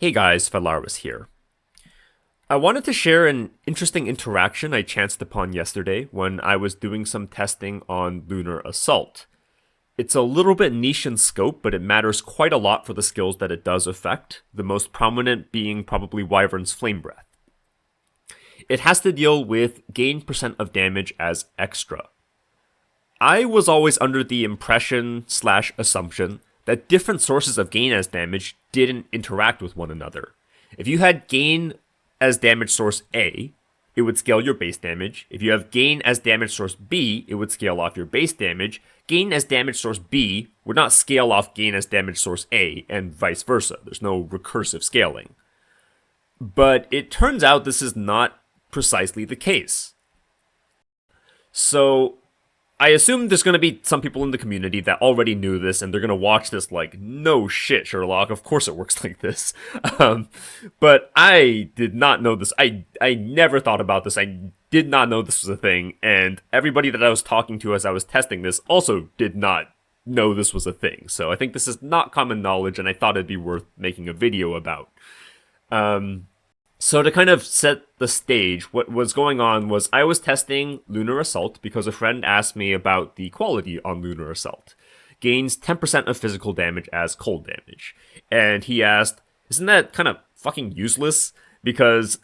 Hey guys, Valaris here. I wanted to share an interesting interaction I chanced upon yesterday when I was doing some testing on Lunar Assault. It's a little bit niche in scope, but it matters quite a lot for the skills that it does affect, the most prominent being probably Wyvern's Flame Breath. It has to deal with gain percent of damage as extra. I was always under the impression slash assumption that different sources of gain as damage didn't interact with one another. If you had gain as damage source A, it would scale your base damage. If you have gain as damage source B, it would scale off your base damage. Gain as damage source B would not scale off gain as damage source A, and vice versa. There's no recursive scaling. But it turns out this is not precisely the case. So I assume there's going to be some people in the community that already knew this, and they're going to watch this like, no shit, Sherlock, of course it works like this. But I did not know this. I never thought about this. I did not know this was a thing, and everybody that I was talking to as I was testing this also did not know this was a thing. So I think this is not common knowledge, and I thought it'd be worth making a video about. So to kind of set the stage, what was going on was I was testing Lunar Assault because a friend asked me about the quality on Lunar Assault. Gains 10% of physical damage as cold damage. And he asked, isn't that kind of fucking useless? Because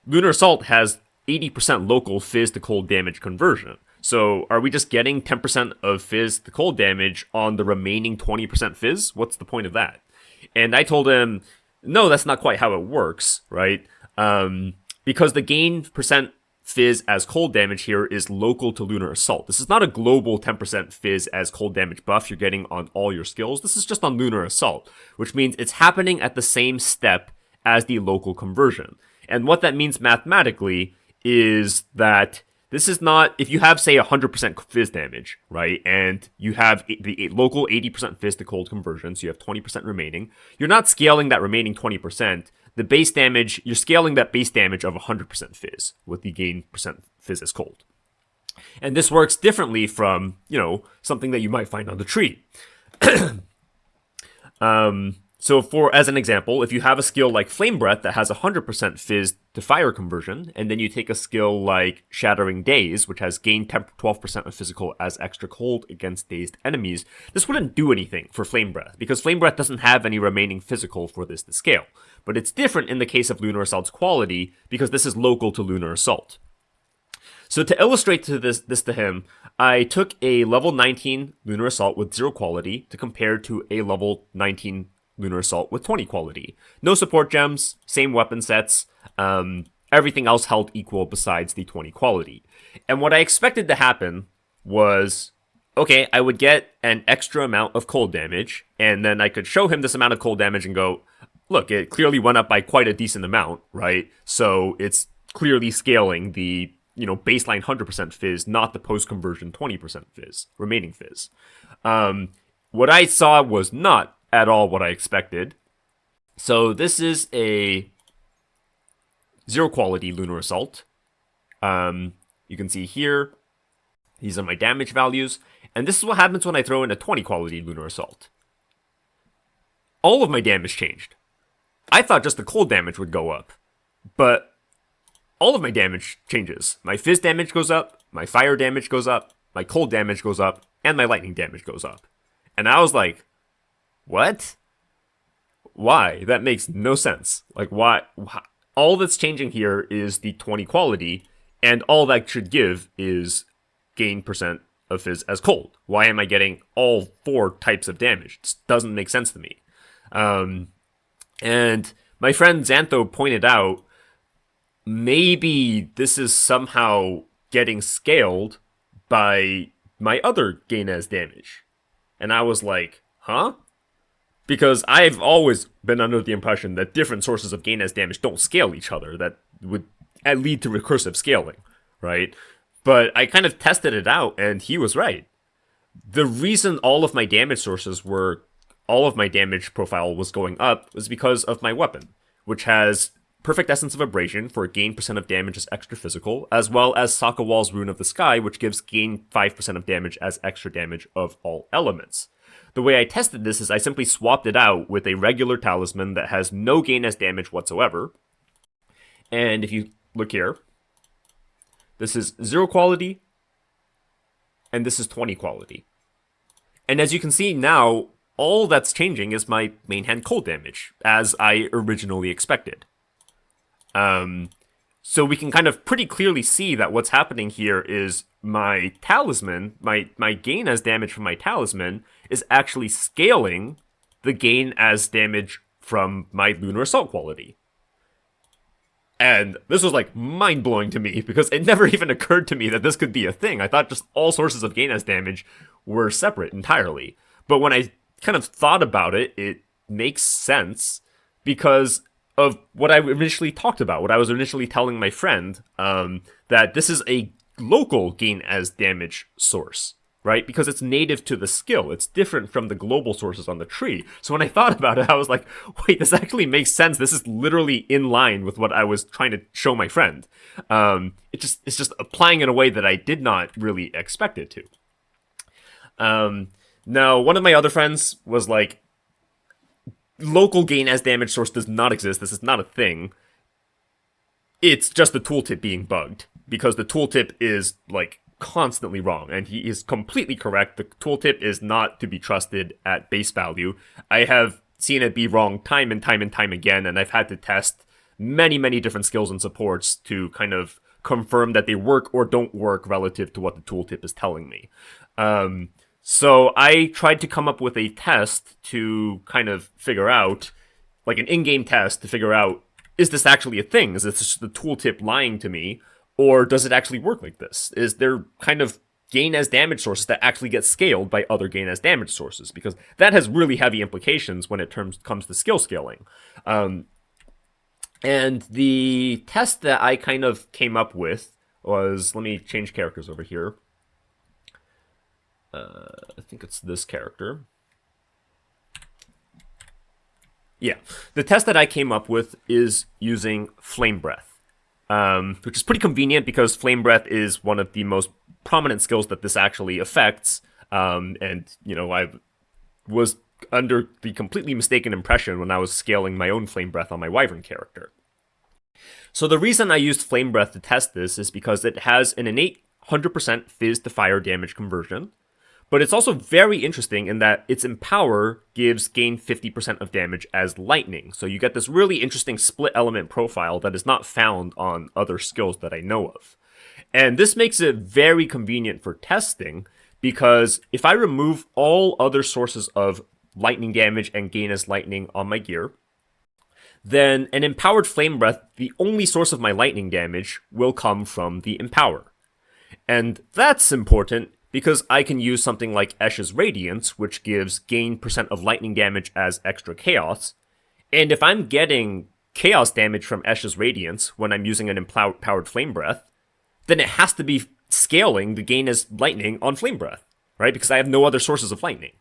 Lunar Assault has 80% local fizz to cold damage conversion. So are we just getting 10% of fizz to cold damage on the remaining 20% fizz? What's the point of that? And I told him, no, that's not quite how it works, right? Because the gain percent fizz as cold damage here is local to Lunar Assault. This is not a global 10% fizz as cold damage buff you're getting on all your skills. This is just on Lunar Assault, which means it's happening at the same step as the local conversion. And what that means mathematically is that this is not, if you have, say, 100% fizz damage, right, and you have the local 80% fizz to cold conversion, so you have 20% remaining, you're not scaling that remaining 20%. The base damage, you're scaling that base damage of 100% fizz with the gain percent fizz as cold. And this works differently from, something that you might find on the tree. So for, as an example, if you have a skill like Flame Breath that has 100% fizz to fire conversion, and then you take a skill like Shattering Daze, which has gained 12% of physical as extra cold against dazed enemies, this wouldn't do anything for Flame Breath, because Flame Breath doesn't have any remaining physical for this to scale. But it's different in the case of Lunar Assault's quality, because this is local to Lunar Assault. So to illustrate this to him, I took a level 19 Lunar Assault with 0 quality to compare to a level 19 Lunar Assault with 20 quality. No support gems, same weapon sets, everything else held equal besides the 20 quality. And what I expected to happen was, okay, I would get an extra amount of cold damage, and then I could show him this amount of cold damage and go, look, it clearly went up by quite a decent amount, right? So it's clearly scaling the, baseline 100% fizz, not the post-conversion 20% fizz, remaining fizz. What I saw was not at all what I expected. So this is a 0 quality Lunar Assault. You can see here, these are my damage values. And this is what happens when I throw in a 20 quality Lunar Assault. All of my damage changed. I thought just the cold damage would go up. But all of my damage changes. My fizz damage goes up, my fire damage goes up, my cold damage goes up, and my lightning damage goes up. And I was like, what? Why? That makes no sense. Like, why? All that's changing here is the 20 quality, and all that should give is gain percent of fizz as cold. Why am I getting all 4 types of damage? This doesn't make sense to me. And my friend Xantho pointed out, maybe this is somehow getting scaled by my other gain as damage. And I was like, huh? Because I've always been under the impression that different sources of gain as damage don't scale each other. That would lead to recursive scaling, right? But I kind of tested it out, and he was right. The reason all of my damage profile was going up was because of my weapon, which has Perfect Essence of Abrasion for gain percent of damage as extra physical, as well as Sakawal's Rune of the Sky, which gives gain 5% of damage as extra damage of all elements. the way I tested this is I simply swapped it out with a regular talisman that has no gain as damage whatsoever. And if you look here, this is 0 quality, and this is 20 quality. And as you can see now, all that's changing is my main hand cold damage, as I originally expected. So we can kind of pretty clearly see that what's happening here is my talisman, my gain as damage from my talisman, is actually scaling the gain as damage from my Lunar Assault quality. And this was like mind-blowing to me, because it never even occurred to me that this could be a thing. I thought just all sources of gain as damage were separate entirely. But when I kind of thought about it, it makes sense because of what I initially talked about, what I was initially telling my friend, that this is a local gain as damage source, right? Because it's native to the skill. It's different from the global sources on the tree. So when I thought about it, I was like, wait, this actually makes sense. This is literally in line with what I was trying to show my friend. It's just applying in a way that I did not really expect it to. Now, one of my other friends was like, local gain as damage source does not exist. This is not a thing. It's just the tooltip being bugged, because the tooltip is like constantly wrong, and he is completely correct. The tooltip is not to be trusted at base value. I have seen it be wrong time and time and time again, and I've had to test many different skills and supports to kind of confirm that they work or don't work relative to what the tooltip is telling me. So I tried to come up with a test to kind of figure out, like an in-game test to figure out, is this actually a thing? Is this just the tooltip lying to me? Or does it actually work like this? Is there kind of gain as damage sources that actually get scaled by other gain as damage sources? Because that has really heavy implications when it comes to skill scaling. And the test that I kind of came up with was, let me change characters over here. I think it's this character. Yeah, the test that I came up with is using Flame Breath, which is pretty convenient because Flame Breath is one of the most prominent skills that this actually affects. And, you know, I was under the completely mistaken impression when I was scaling my own Flame Breath on my Wyvern character. So the reason I used Flame Breath to test this is because it has an innate 100% Fizz to Fire damage conversion. But it's also very interesting in that its Empower gives gain 50% of damage as lightning. So you get this really interesting split element profile that is not found on other skills that I know of. And this makes it very convenient for testing, because if I remove all other sources of lightning damage and gain as lightning on my gear, then an Empowered Flame Breath, the only source of my lightning damage, will come from the Empower. And that's important because I can use something like Esh's Radiance, which gives gain % of lightning damage as extra chaos. And if I'm getting chaos damage from Esh's Radiance when I'm using an Empowered Flame Breath, then it has to be scaling the gain as lightning on Flame Breath, right? Because I have no other sources of lightning.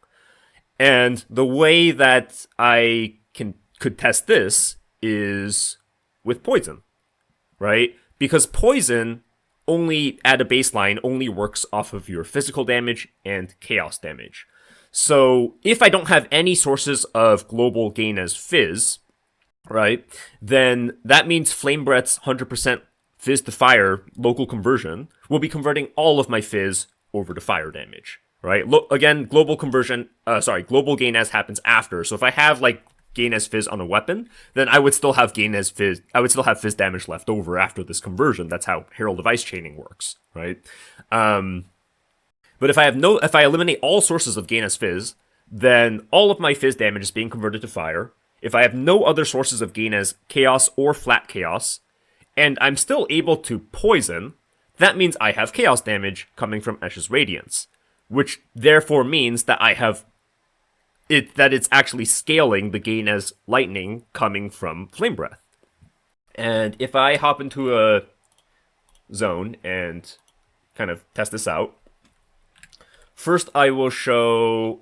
And the way that I could test this is with Poison, right? Because Poison only at a baseline only works off of your physical damage and chaos damage. So if I don't have any sources of global gain as Fizz, right, then that means Flame Breath's 100% Fizz to Fire local conversion will be converting all of my Fizz over to fire damage, right? Again, global gain as happens after. So if I have like gain as Fizz on a weapon, then I would still have gain as Fizz. I would still have Fizz damage left over after this conversion. That's how Herald of Ice chaining works, right? But if I eliminate all sources of gain as Fizz, then all of my Fizz damage is being converted to fire. If I have no other sources of gain as chaos or flat chaos, and I'm still able to poison, that means I have chaos damage coming from Esh's Radiance, which therefore means that it's actually scaling the gain as lightning coming from Flame Breath. And if I hop into a zone and kind of test this out, first I will show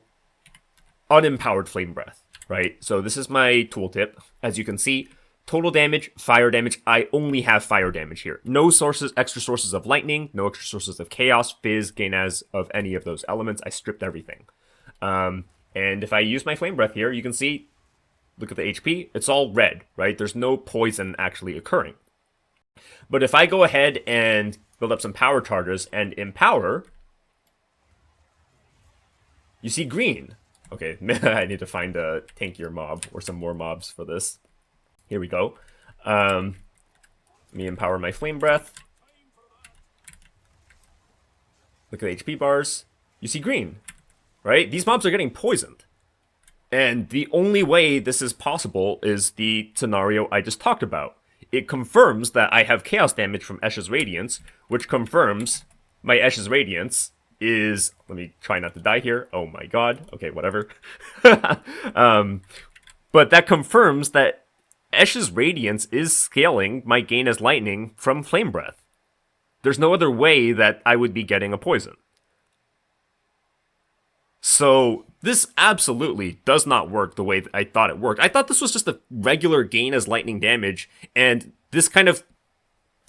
unempowered Flame Breath, right? So this is my tooltip. As you can see, total damage, fire damage. I only have fire damage here. No extra sources of lightning, no extra sources of chaos, fizz, gain as of any of those elements. I stripped everything. And if I use my Flame Breath here, you can see, look at the HP, it's all red, right? There's no poison actually occurring. But if I go ahead and build up some power charges and empower, you see green. Okay, I need to find a tankier mob or some more mobs for this. Here we go. Let me empower my Flame Breath. Look at the HP bars. You see green, right? These mobs are getting poisoned. And the only way this is possible is the scenario I just talked about. It confirms that I have chaos damage from Eshe's Radiance, which confirms my Eshe's Radiance is... Let me try not to die here. Oh my god. Okay, whatever. But that confirms that Eshe's Radiance is scaling my gain as lightning from Flame Breath. There's no other way that I would be getting a poison. So this absolutely does not work the way that I thought it worked. I thought this was just a regular gain as lightning damage, and this kind of...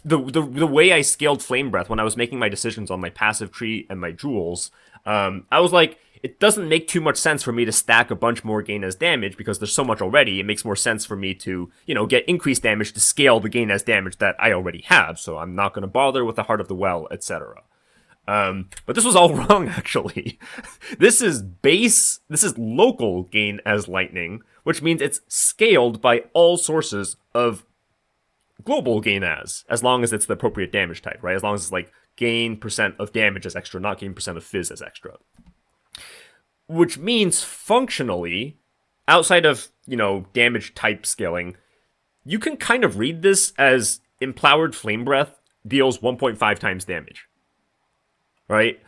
The way I scaled Flame Breath when I was making my decisions on my passive tree and my jewels, I was like, it doesn't make too much sense for me to stack a bunch more gain as damage because there's so much already. It makes more sense for me to, get increased damage to scale the gain as damage that I already have. So I'm not going to bother with the Heart of the Well, etc. But this was all wrong, actually. This is local gain as lightning, which means it's scaled by all sources of global gain as long as it's the appropriate damage type, right? As long as it's like gain percent of damage as extra, not gain percent of fizz as extra. Which means functionally, outside of, damage type scaling, you can kind of read this as Empowered Flame Breath deals 1.5 times damage. Right?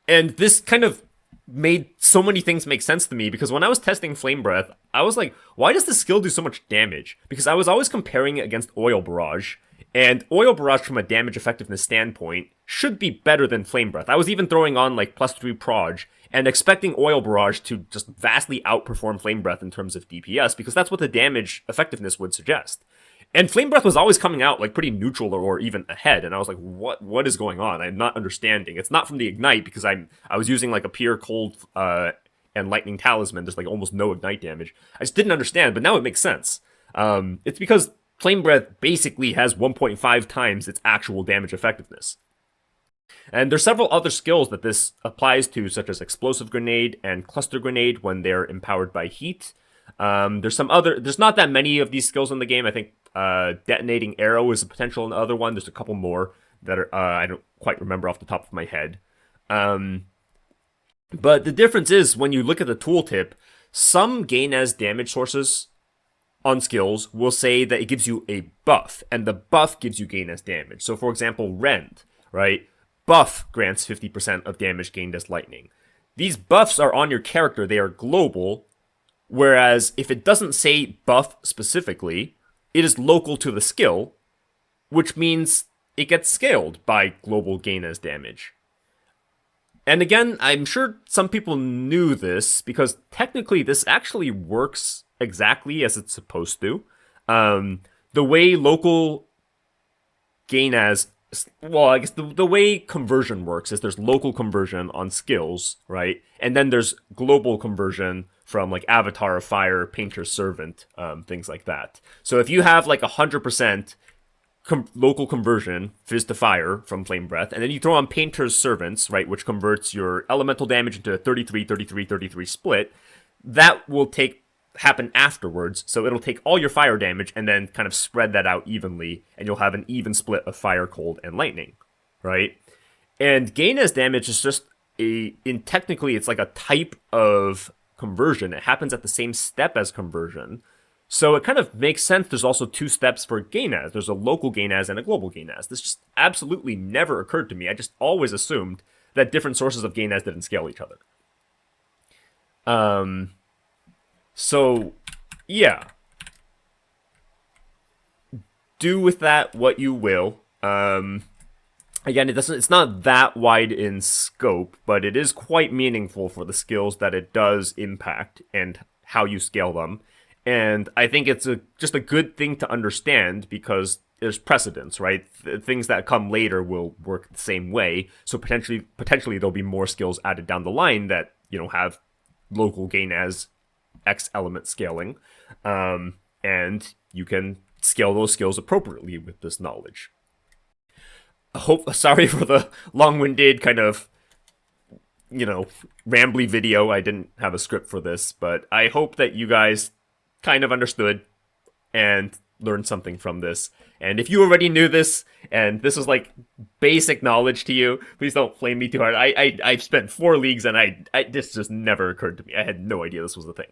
And this kind of made so many things make sense to me, because when I was testing Flame Breath, I was like, why does this skill do so much damage? Because I was always comparing it against Oil Barrage, and Oil Barrage from a damage effectiveness standpoint should be better than Flame Breath. I was even throwing on like +3 proj, and expecting Oil Barrage to just vastly outperform Flame Breath in terms of DPS, because that's what the damage effectiveness would suggest. And Flame Breath was always coming out like pretty neutral or even ahead, and I was like, what is going on? I'm not understanding. It's not from the Ignite, because I was using like a Pure Cold and Lightning Talisman. There's like almost no Ignite damage. I just didn't understand, but now it makes sense. It's because Flame Breath basically has 1.5 times its actual damage effectiveness. And there's several other skills that this applies to, such as Explosive Grenade and Cluster Grenade when they're empowered by heat. There's not that many of these skills in the game. I think Detonating Arrow is a potential other one. There's a couple more that are, I don't quite remember off the top of my head. But the difference is, when you look at the tooltip, some gain as damage sources on skills will say that it gives you a buff, and the buff gives you gain as damage. So for example, Rend, right? Buff grants 50% of damage gained as lightning. These buffs are on your character, they are global, whereas if it doesn't say buff specifically, it is local to the skill, which means it gets scaled by global gain as damage. And again, I'm sure some people knew this, because technically this actually works exactly as it's supposed to. The way local gain as... Well, I guess the way conversion works is there's local conversion on skills, right? And then there's global conversion from like Avatar of Fire, Painter's Servant, things like that. So if you have like 100% local conversion, Fizz to Fire from Flame Breath, and then you throw on Painter's Servants, right, which converts your elemental damage into a 33, 33, 33 split, that will happen afterwards. So it'll take all your fire damage and then kind of spread that out evenly, and you'll have an even split of fire, cold, and lightning, right? And gain as damage is just technically it's like a type of conversion. It happens at the same step as conversion. So it kind of makes sense there's also two steps for gain as. There's a local gain as and a global gain as. This just absolutely never occurred to me. I just always assumed that different sources of gain as didn't scale each other. So, yeah. Do with that what you will. Again, it's not that wide in scope, but it is quite meaningful for the skills that it does impact and how you scale them. And I think it's just a good thing to understand, because there's precedence, right? Things that come later will work the same way. So potentially there'll be more skills added down the line that, have local gain as X element scaling, and you can scale those skills appropriately with this knowledge. Sorry for the long-winded kind of, rambly video. I didn't have a script for this, but I hope that you guys kind of understood and learned something from this. And if you already knew this and this was like basic knowledge to you, please don't flame me too hard. I've spent 4 leagues and this just never occurred to me. I had no idea this was a thing.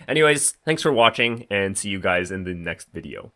Anyways, thanks for watching and see you guys in the next video.